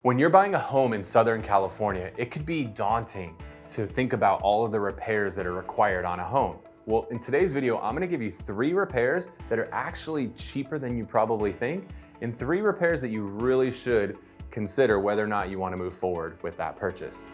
When you're buying a home in Southern California, it could be daunting to think about all of the repairs that are required on a home. Well, in today's video, I'm gonna give you 3 repairs that are actually cheaper than you probably think, and 3 repairs that you really should consider whether or not you wanna move forward with that purchase.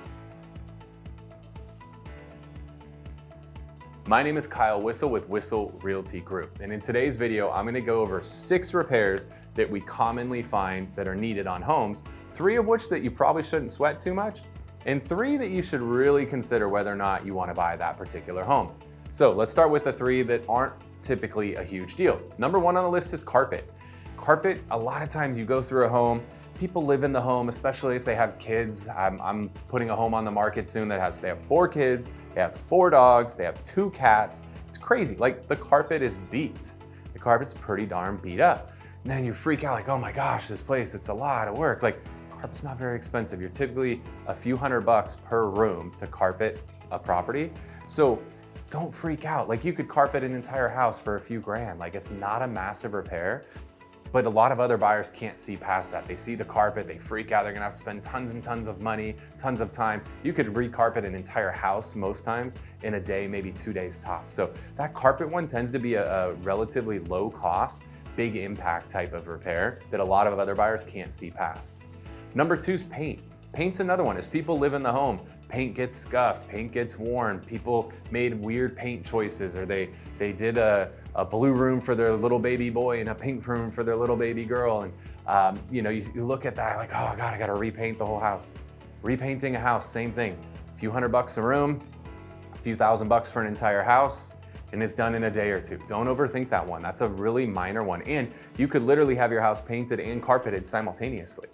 My name is Kyle Whissel with Whissel Realty Group, and in today's video, I'm gonna go over 6 repairs that we commonly find that are needed on homes, 3 of which that you probably shouldn't sweat too much, and 3 that you should really consider whether or not you wanna buy that particular home. So let's start with the 3 that aren't typically a huge deal. Number 1 on the list is carpet. Carpet, a lot of times you go through a home, people live in the home, especially if they have kids. I'm putting a home on the market soon they have 4 kids, they have 4 dogs, they have 2 cats. It's crazy, like the carpet is beat. The carpet's pretty darn beat up. And then you freak out like, oh my gosh, this place, it's a lot of work. Like, carpet's not very expensive. You're typically a few $100 per room to carpet a property. So don't freak out. Like, you could carpet an entire house for a few grand. Like, it's not a massive repair. But a lot of other buyers can't see past that. They see the carpet, they freak out, they're gonna have to spend tons and tons of money, tons of time. You could recarpet an entire house most times in a day, maybe 2 days tops. So that carpet one tends to be a relatively low cost, big impact type of repair that a lot of other buyers can't see past. Number 2 is paint. Paint's another one. As people live in the home, paint gets scuffed, paint gets worn, people made weird paint choices, or they did a blue room for their little baby boy and a pink room for their little baby girl. And you look at that like, oh God, I gotta repaint the whole house. Repainting a house, same thing. A few $100 a room, a few $1,000 for an entire house, and it's done in a day or 2. Don't overthink that one. That's a really minor one. And you could literally have your house painted and carpeted simultaneously.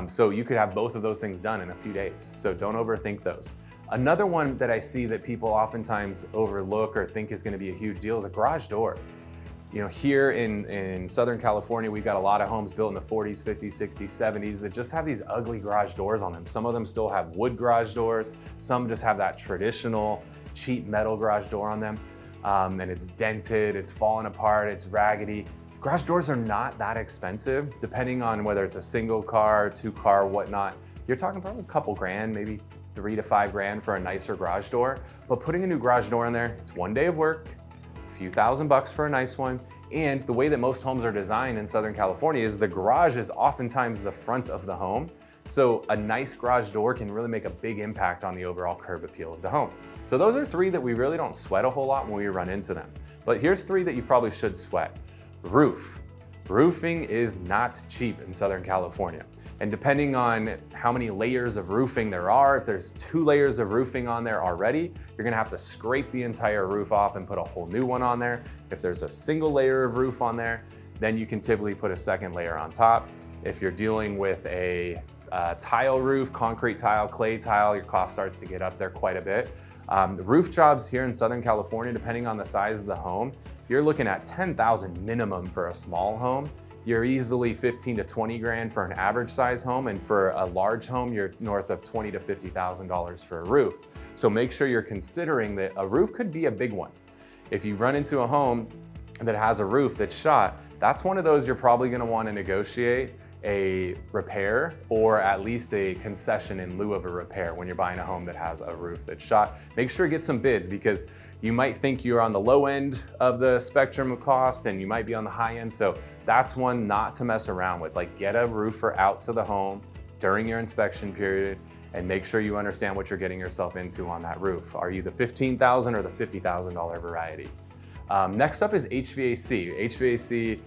So you could have both of those things done in a few days. So don't overthink those. Another one that I see that people oftentimes overlook or think is gonna be a huge deal is a garage door. You know, here in Southern California, we've got a lot of homes built in the 40s, 50s, 60s, 70s that just have these ugly garage doors on them. Some of them still have wood garage doors. Some just have that traditional cheap metal garage door on them. And it's dented, it's fallen apart, it's raggedy. Garage doors are not that expensive, depending on whether it's a single car, 2 car, whatnot. You're talking probably a couple grand, maybe 3 to 5 grand for a nicer garage door. But putting a new garage door in there, it's 1 day of work, a few $1,000 for a nice one. And the way that most homes are designed in Southern California is the garage is oftentimes the front of the home. So a nice garage door can really make a big impact on the overall curb appeal of the home. So those are 3 that we really don't sweat a whole lot when we run into them. But here's 3 that you probably should sweat. Roof. Roofing is not cheap in Southern California. And depending on how many layers of roofing there are, if there's 2 layers of roofing on there already, you're gonna have to scrape the entire roof off and put a whole new one on there. If there's a single layer of roof on there, then you can typically put a 2nd layer on top. If you're dealing with a tile roof, concrete tile, clay tile, your cost starts to get up there quite a bit. Roof jobs here in Southern California, depending on the size of the home, you're looking at $10,000 minimum for a small home. You're easily 15 to 20 grand for an average size home, and for a large home, you're north of $20,000 to $50,000 for a roof. So make sure you're considering that a roof could be a big one. If you run into a home that has a roof that's shot, that's one of those you're probably gonna wanna negotiate a repair or at least a concession in lieu of a repair when you're buying a home that has a roof that's shot. Make sure to get some bids, because you might think you're on the low end of the spectrum of costs and you might be on the high end. So that's one not to mess around with. Like, get a roofer out to the home during your inspection period and make sure you understand what you're getting yourself into on that roof. Are you the $15,000 or the $50,000 variety? Next up is HVAC. HVAC,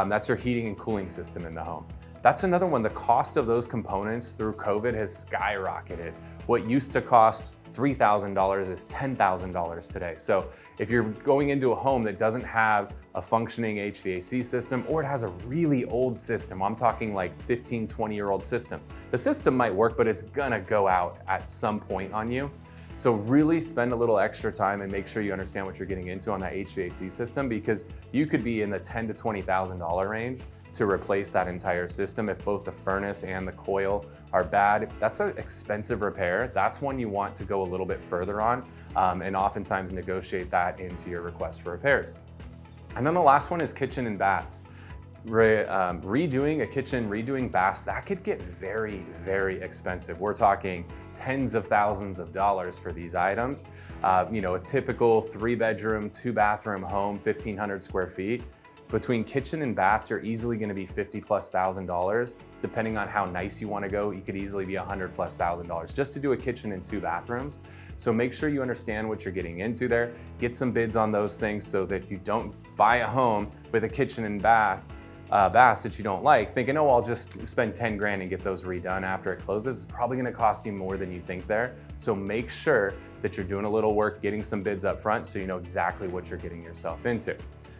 that's your heating and cooling system in the home. That's another one. The cost of those components through COVID has skyrocketed. What used to cost $3,000 is $10,000 today. So if you're going into a home that doesn't have a functioning HVAC system, or it has a really old system, I'm talking like 15, 20-year-old system, the system might work, but it's gonna go out at some point on you. So really spend a little extra time and make sure you understand what you're getting into on that HVAC system, because you could be in the $10,000 to $20,000 range to replace that entire system if both the furnace and the coil are bad. That's an expensive repair. That's one you want to go a little bit further on, and oftentimes negotiate that into your request for repairs. And then the last one is kitchen and baths. redoing a kitchen, redoing baths, that could get very, very expensive. We're talking tens of thousands of dollars for these items. You know, a typical 3-bedroom, 2-bathroom home, 1,500 square feet. Between kitchen and baths, you're easily gonna be $50,000+. Depending on how nice you wanna go, you could easily be $100,000+ just to do a kitchen and 2 bathrooms. So make sure you understand what you're getting into there. Get some bids on those things so that you don't buy a home with a kitchen and baths that you don't like, thinking, oh, I'll just spend 10 grand and get those redone after it closes. It's probably gonna cost you more than you think there. So make sure that you're doing a little work, getting some bids up front so you know exactly what you're getting yourself into.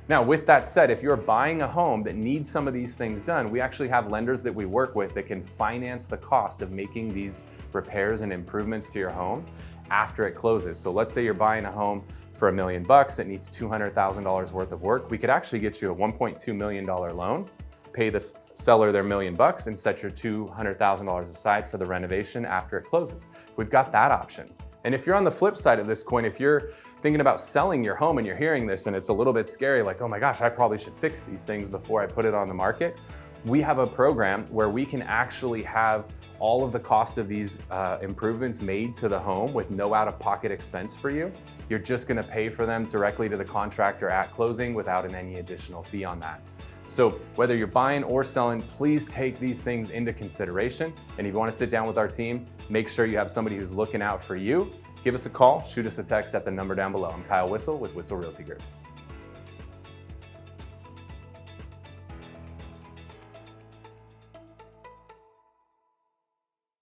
Now, with that said, if you're buying a home that needs some of these things done, we actually have lenders that we work with that can finance the cost of making these repairs and improvements to your home after it closes. So let's say you're buying a home for $1 million that needs $200,000 worth of work. We could actually get you a $1.2 million loan, pay the seller their $1 million and set your $200,000 aside for the renovation after it closes. We've got that option. And if you're on the flip side of this coin, if you're thinking about selling your home and you're hearing this and it's a little bit scary, like, oh my gosh, I probably should fix these things before I put it on the market, we have a program where we can actually have all of the cost of these improvements made to the home with no out-of-pocket expense for you. You're just gonna pay for them directly to the contractor at closing without any additional fee on that. So whether you're buying or selling, please take these things into consideration. And if you wanna sit down with our team, make sure you have somebody who's looking out for you. Give us a call, shoot us a text at the number down below. I'm Kyle Whissel with Whissel Realty Group.